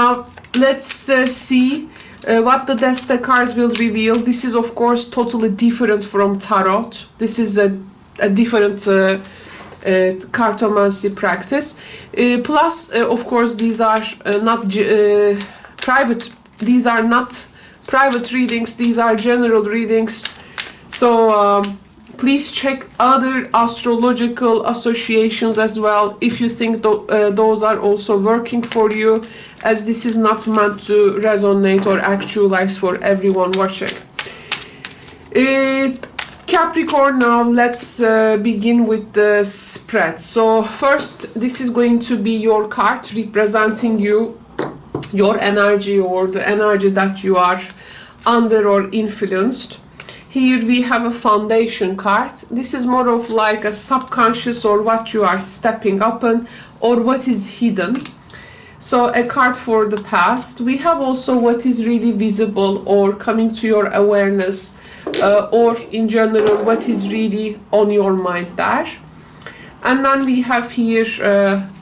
Now let's see what the Desta cards will reveal. This is of course totally different from Tarot. This is a different cartomancy practice. Plus, of course, these are not private. These are not private readings. These are general readings. So please check other astrological associations as well if you think those are also working for you, as this is not meant to resonate or actualize for everyone watching. Capricorn, now let's begin with the spread. So first, this is going to be your card representing you, your energy, or the energy that you are under or influenced. Here we have a foundation card. This is more of like a subconscious, or what you are stepping up on, or what is hidden. So a card for the past. We have also what is really visible or coming to your awareness, or in general what is really on your mind there. And then we have here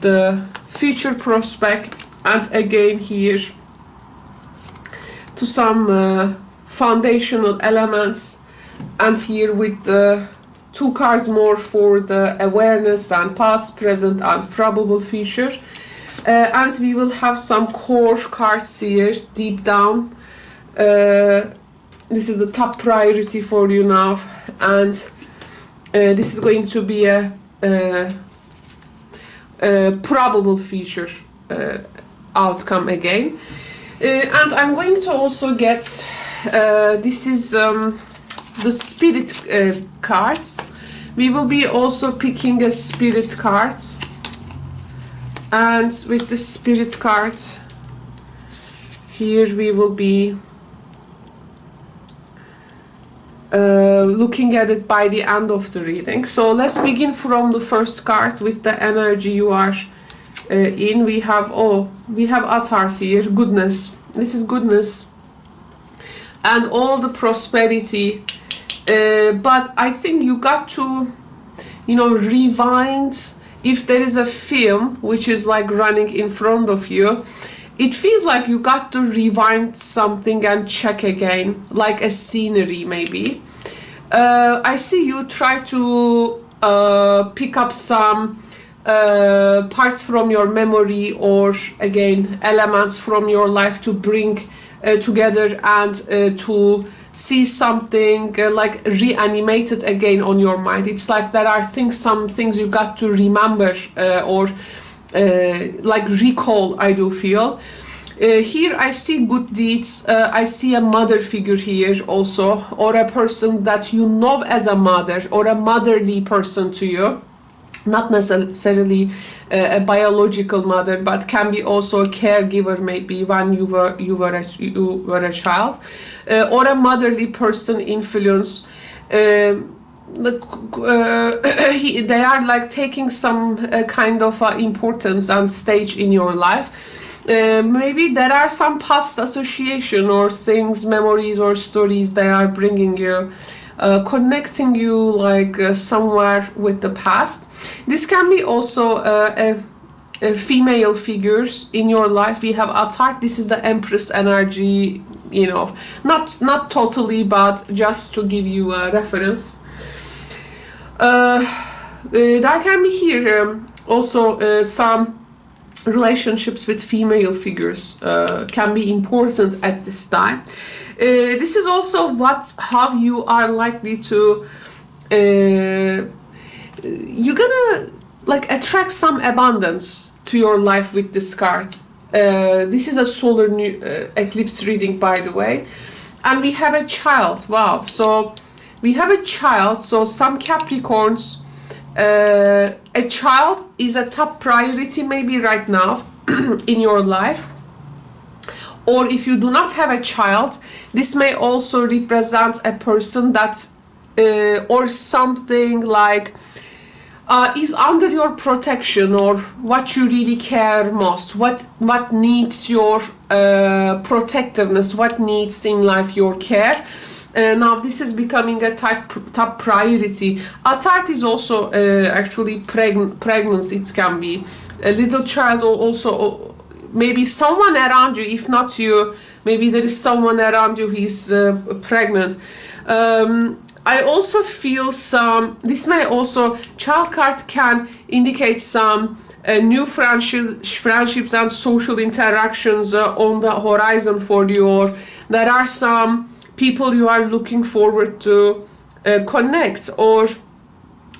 the future prospect, and again here to some foundational elements, and here with two cards more for the awareness and past, present and probable future. And we will have some core cards here deep down. This is the top priority for you now, and this is going to be a probable future outcome again. And I'm going to also get this is the spirit cards. We will be also picking a spirit card, and with the spirit card here we will be looking at it by the end of the reading. So let's begin from the first card with the energy you are in. We have authority here, goodness. This is goodness and all the prosperity. But I think you got to, rewind. If there is a film which is like running in front of you, it feels like you got to rewind something and check again, like a scenery maybe. I see you try to pick up some parts from your memory, or again elements from your life to bring together, and to see something like reanimated again on your mind. It's like there are some things you got to remember, or like recall, I do feel. Here I see good deeds. I see a mother figure here also, or a person that you know as a mother, or a motherly person to you. Not necessarily a biological mother, but can be also a caregiver maybe when you were a child, or a motherly person influence. They are like taking some kind of importance and stage in your life. Maybe there are some past association or things, memories or stories they are bringing you, connecting you like somewhere with the past. This can be also a female figures in your life. We have Atar. This is the Empress energy, not totally, but just to give you a reference. There can be here also some relationships with female figures can be important at this time. This is also how you are likely to you're gonna like attract some abundance to your life with this card. This is a solar eclipse reading, by the way, and we have a child. Wow. So we have a child. So some Capricorns, a child is a top priority maybe right now in your life. Or if you do not have a child, this may also represent a person that or something like is under your protection, or what you really care most, what needs your protectiveness, what needs in life your care. Now this is becoming a top priority. Atart is also actually pregnancy. It can be a little child, or also maybe someone around you, if not you, maybe there is someone around you who is pregnant. I also feel this may also, child card can indicate some new friendships and social interactions on the horizon for you, or there are some people you are looking forward to connect, or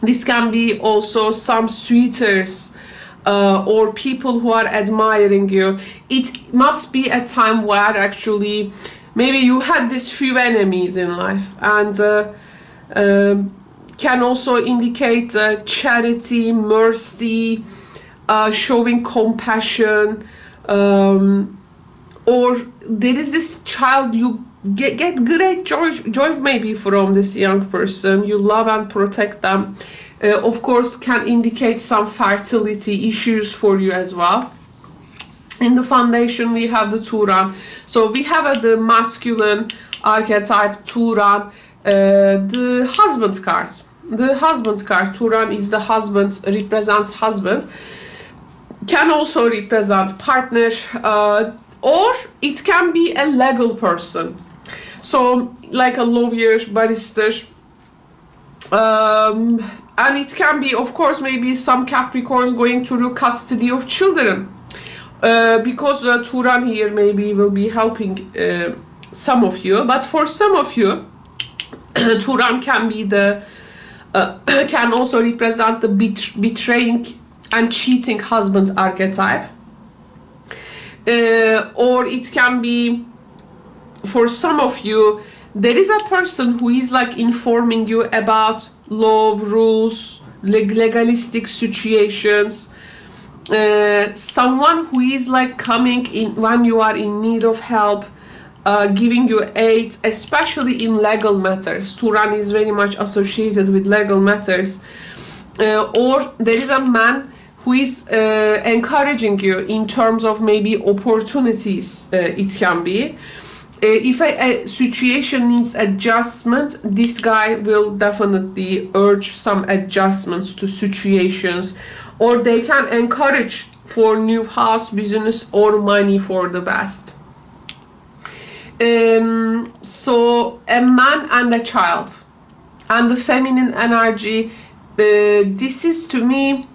this can be also some suitors or people who are admiring you. It must be a time where actually maybe you had these few enemies in life, and can also indicate charity, mercy, showing compassion, or there is this child you get great joy maybe from this young person. You love and protect them. Of course, can indicate some fertility issues for you as well. In the foundation, we have the Turan. So we have the masculine archetype, Turan, the husband card. The husband card, Turan, is the husband, represents husband. Can also represent partner, or it can be a legal person. So like a lawyer, barrister, and it can be, of course, maybe some Capricorns going through custody of children, because Turan here maybe will be helping some of you, but for some of you, Turan can be the can also represent the betraying and cheating husband archetype, or it can be, for some of you, there is a person who is like informing you about law, rules, legalistic situations, someone who is like coming in when you are in need of help, giving you aid, especially in legal matters. Turan is very much associated with legal matters, or there is a man who is encouraging you in terms of maybe opportunities. It can be. If a situation needs adjustment, this guy will definitely urge some adjustments to situations, or they can encourage for new house, business, or money for the best. So a man and a child, and the feminine energy, this is to me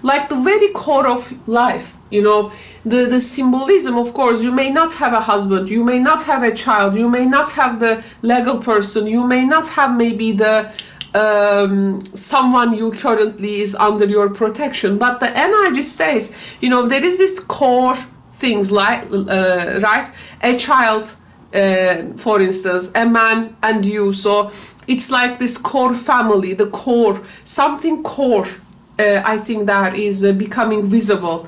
like the very core of life, you know, the symbolism. Of course, you may not have a husband, you may not have a child, you may not have the legal person, you may not have maybe the someone you currently is under your protection, but the energy says, you know, there is this core things like right, a child, for instance, a man and you. So it's like this core family, the core, something core. I think that is becoming visible.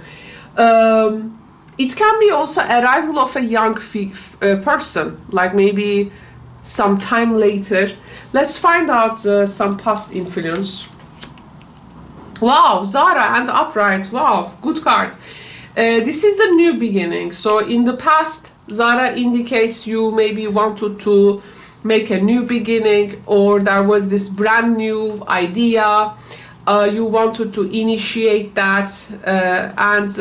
It can be also arrival of a young person, like maybe some time later. Let's find out some past influence. Wow, Zara and upright. Wow, good card. This is the new beginning. So in the past, Zara indicates you maybe wanted to make a new beginning, or there was this brand new idea. You wanted to initiate that, and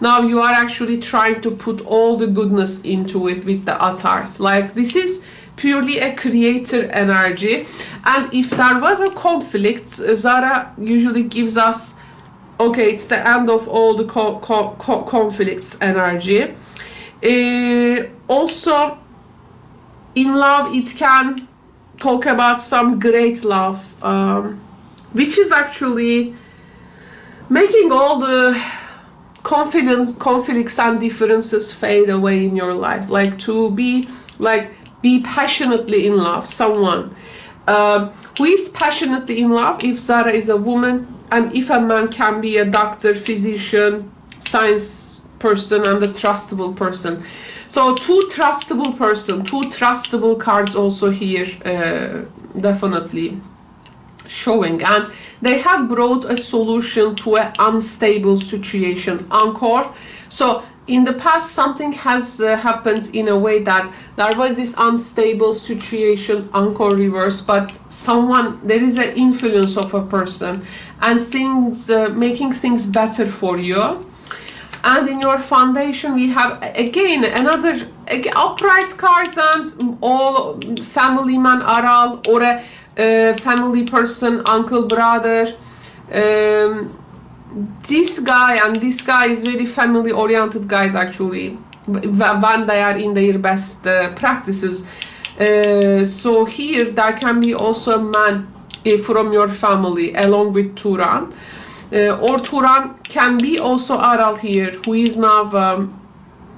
now you are actually trying to put all the goodness into it with the Atart. Like, this is purely a creator energy, and if there was a conflict, Zara usually gives us, okay, it's the end of all the conflicts energy. Also, in love, it can talk about some great love, which is actually making all the conflicts and differences fade away in your life. Like, to be passionately in love, someone who is passionately in love, if Zara is a woman, and if a man, can be a doctor, physician, science person, and a trustable person. So two trustable cards also here, definitely showing, and they have brought a solution to an unstable situation, Anchor. So in the past, something has happened in a way that there was this unstable situation, Anchor reverse, but there is an influence of a person, and things making things better for you. And in your foundation, we have again another upright cards and all family man, aral, or a family person, uncle, brother. This guy and this guy is very family oriented guys actually, when they are in their best practices. So here there can be also a man from your family along with Turan. Or Turan can be also Aral here, who is now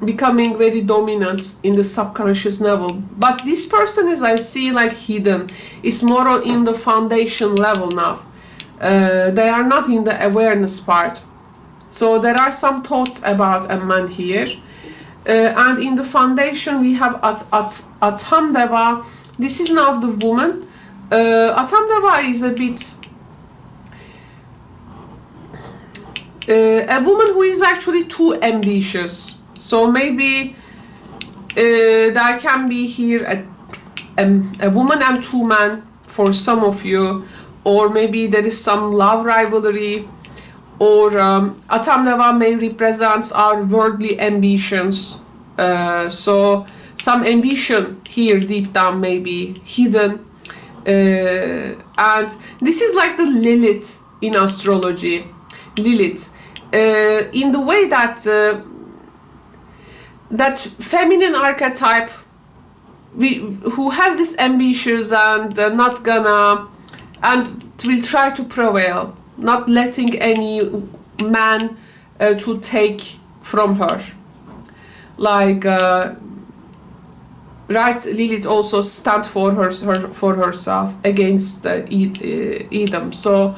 becoming very dominant in the subconscious level. But this person is, I see, like hidden. It's more in the foundation level now. They are not in the awareness part. So there are some thoughts about a man here. And in the foundation we have Atamdeva. This is now the woman. Atamdeva is a bit... a woman who is actually too ambitious. So maybe there can be here a woman and two men for some of you, or maybe there is some love rivalry, or Atamdeva may represent our worldly ambitions. So some ambition here deep down may be hidden. And this is like the Lilith in astrology. Lilith, in the way that that feminine archetype, who has this ambitious and not gonna, and will try to prevail, not letting any man to take from her. Like right, Lilith also stand for herself against Edom. So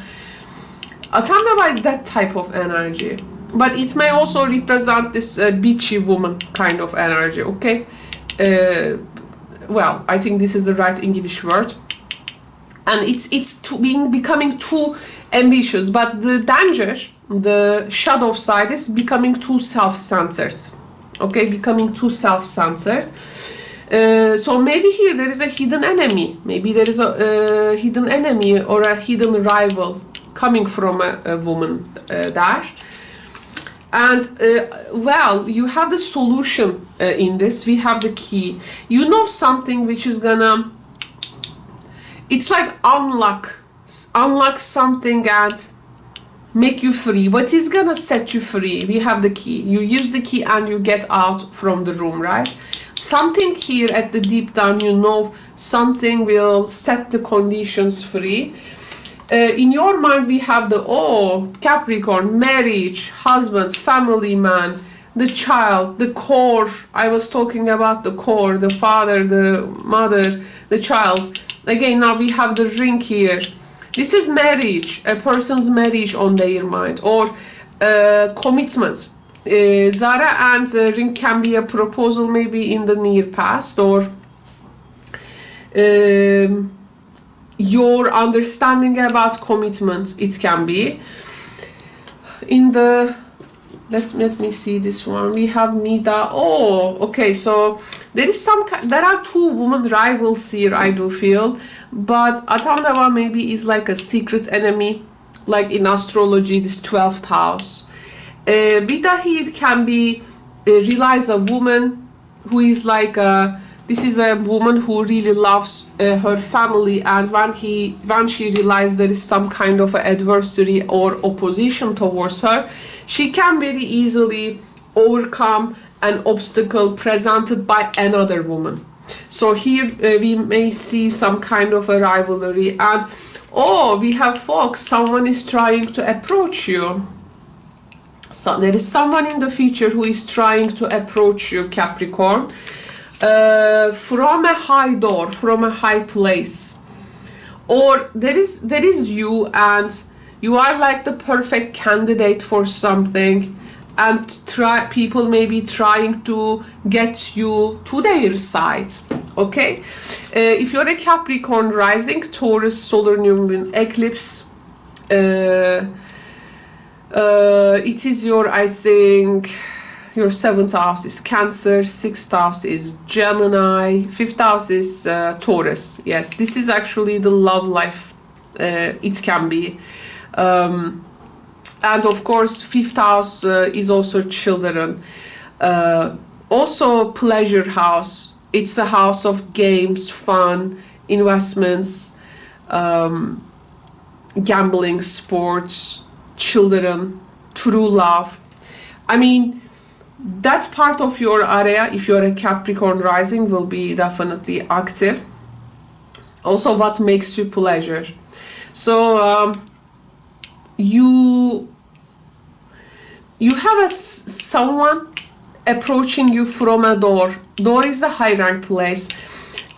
Atamdeva is that type of energy, but it may also represent this bitchy woman kind of energy. Okay, well, I think this is the right English word, and it's becoming too ambitious. But the danger, the shadow side, is becoming too self-centered. Okay, becoming too self-centered. So maybe here there is a hidden enemy. Maybe there is a hidden enemy or a hidden rival coming from a woman there. And well, you have the solution in this. We have the key. You know something which is gonna, it's like unlock something and make you free. What is gonna set you free? We have the key. You use the key and you get out from the room, right? Something here at the deep down, you know, something will set the conditions free. In your mind, we have the Capricorn, marriage, husband, family man, the child, the core. I was talking about the core, the father, the mother, the child. Again, now we have the ring here. This is marriage, a person's marriage on their mind, or commitment. Zara and ring can be a proposal maybe in the near past, or your understanding about commitment, it can be. In the, let me see this one, we have Nida. Oh, okay, so there is there are two woman rivals here, I do feel, but Atamdeva maybe is like a secret enemy, like in astrology, this 12th house. Bida here can be realize a woman who is like this is a woman who really loves her family, and when she realizes there is some kind of adversary or opposition towards her, she can very easily overcome an obstacle presented by another woman. So here we may see some kind of a rivalry, and we have folks, someone is trying to approach you. So there is someone in the future who is trying to approach you, Capricorn, from a high door, from a high place, or there is you, and you are like the perfect candidate for something, and people may be trying to get you to their side. Okay, if you're a Capricorn rising, Taurus, solar new moon eclipse, it is your, I think, your 7th house is Cancer, 6th house is Gemini, 5th house is Taurus. Yes, this is actually the love life. It can be. And of course, fifth house is also children. Also pleasure house. It's a house of games, fun, investments, gambling, sports, children, true love. I mean, that part of your area, if you're a Capricorn rising, will be definitely active. Also, what makes you pleasure. So you have someone approaching you from a door. Door is the high rank place.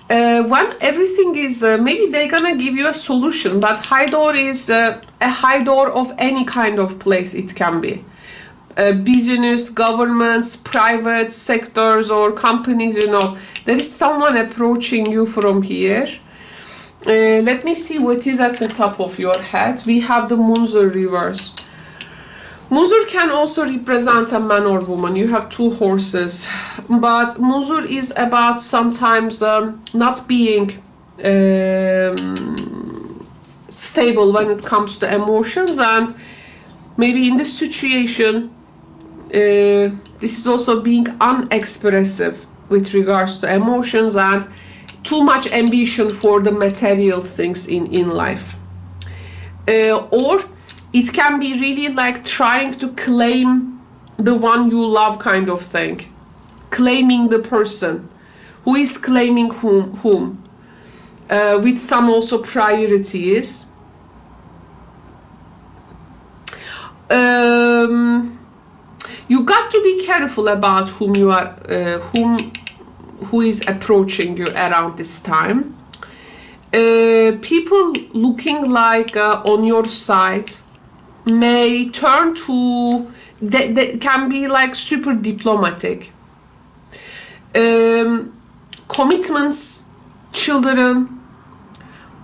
When everything is, maybe they're gonna give you a solution, but high door is a high door of any kind of place it can be. Business, governments, private sectors or companies, you know. There is someone approaching you from here. Let me see what is at the top of your head. We have the Munzur reverse. Munzur can also represent a man or woman. You have two horses. But Munzur is about sometimes not being stable when it comes to emotions. And maybe in this situation, this is also being unexpressive with regards to emotions and too much ambition for the material things in life. Or it can be really like trying to claim the one you love kind of thing. Claiming the person. Who is claiming whom? With some also priorities. You got to be careful about whom you are, who is approaching you around this time. People looking like on your side may turn to, they can be like super diplomatic. Commitments, children,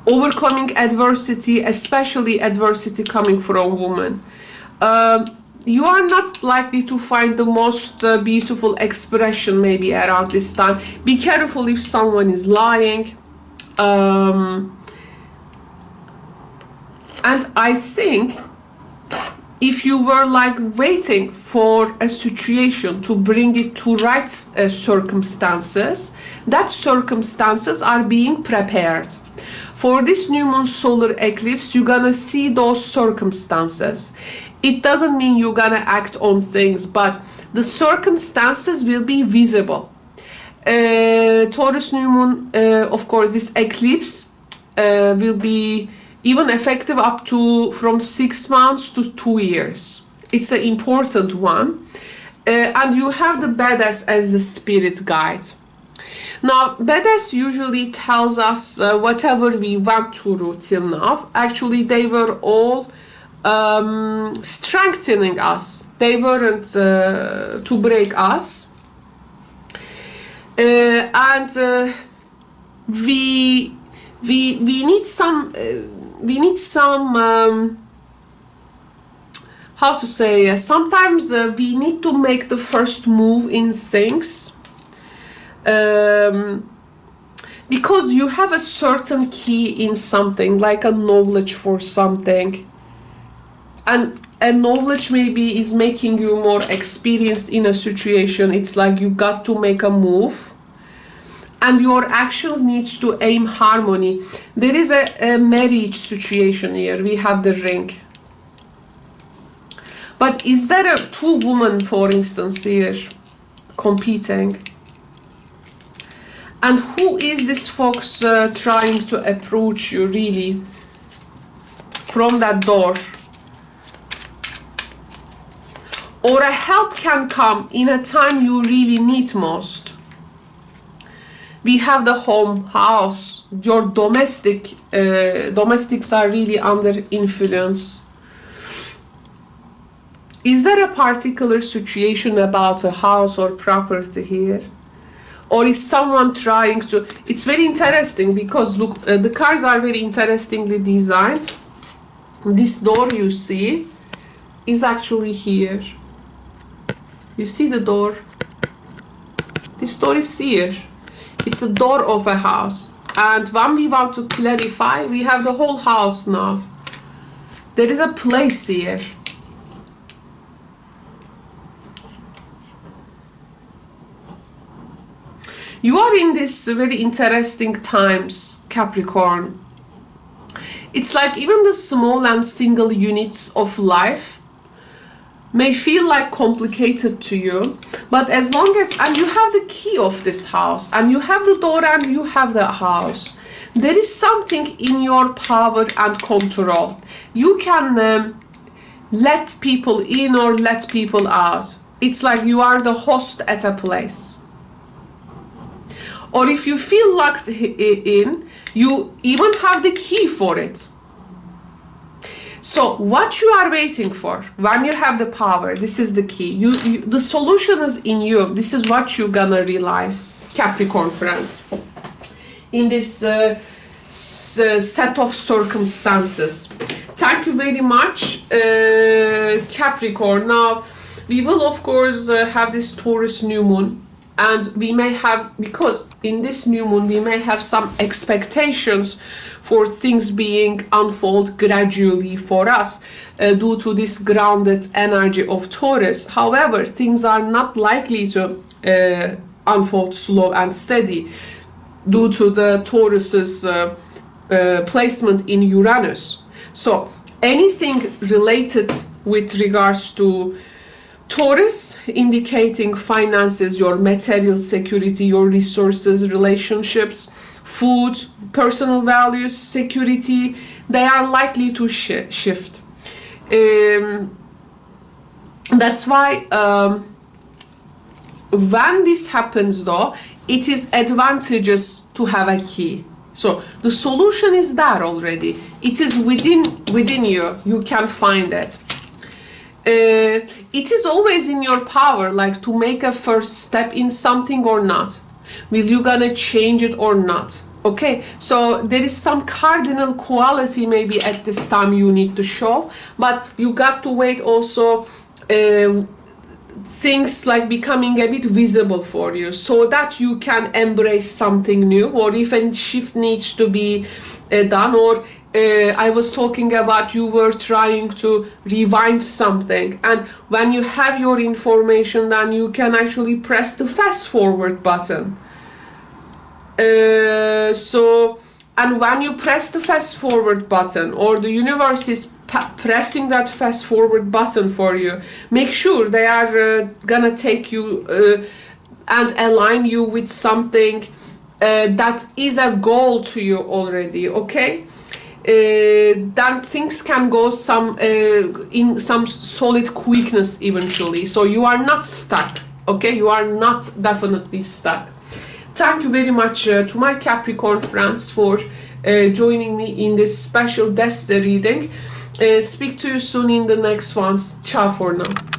overcoming adversity, especially adversity coming from women. You are not likely to find the most beautiful expression maybe around this time. Be careful if someone is lying. And I think if you were like waiting for a situation to bring it to right circumstances, that circumstances are being prepared. For this new moon solar eclipse, you're gonna see those circumstances. It doesn't mean you're gonna act on things, but the circumstances will be visible. Taurus new moon, of course, this eclipse will be even effective up to from 6 months to 2 years. It's an important one. And you have the badass as the spirit guide. Now, badass usually tells us whatever we went through till now. Actually, they were all strengthening us. They weren't to break us. And we need some how to say, sometimes we need to make the first move in things, because you have a certain key in something, like a knowledge for something, and a knowledge maybe is making you more experienced in a situation. It's like you got to make a move, and your actions needs to aim harmony. There is a marriage situation here. We have the ring. But is there a two women, for instance, here competing? And who is this fox trying to approach you really from that door? Or a help can come in a time you really need most. We have the home, house, your domestics are really under influence. Is there a particular situation about a house or property here? Or is someone trying to... It's very interesting because look, the cards are very interestingly designed. This door you see is actually here. You see the door? This door is here. It's the door of a house. And when we want to clarify, we have the whole house now. There is a place here. You are in this very interesting times, Capricorn. It's like even the small and single units of life may feel like complicated to you, but as long as, and you have the key of this house, and you have the door, and you have the house, there is something in your power and control. You can let people in or let people out. It's like you are the host at a place. Or if you feel locked in, you even have the key for it. So what you are waiting for, when you have the power, this is the key. The solution is in you. This is what you're gonna realize, Capricorn friends, in this set of circumstances. Thank you very much, Capricorn. Now, we will of course have this Taurus new moon, and we may have, because in this new moon we may have some expectations for things being unfold gradually for us due to this grounded energy of Taurus. However, things are not likely to unfold slow and steady due to the Taurus's placement in Uranus. So anything related with regards to Taurus, indicating finances, your material security, your resources, relationships, food, personal values, security, they are likely to shift. That's why when this happens though, it is advantageous to have a key. So the solution is there already. It is within you. You can find it. It is always in your power, like to make a first step in something or not. Will you gonna change it or not? Okay, so there is some cardinal quality maybe at this time you need to show, but you got to wait also things like becoming a bit visible for you, so that you can embrace something new, or if a shift needs to be done, or I was talking about you were trying to rewind something, and when you have your information, then you can actually press the fast forward button. And when you press the fast forward button, or the universe is pressing that fast forward button for you, make sure they are gonna take you and align you with something that is a goal to you already, okay? Then things can go in some solid quickness eventually, so you are not stuck, okay? You are not definitely stuck. Thank you very much to my Capricorn friends for joining me in this special Destiny reading. Speak to you soon in the next ones. Ciao for now.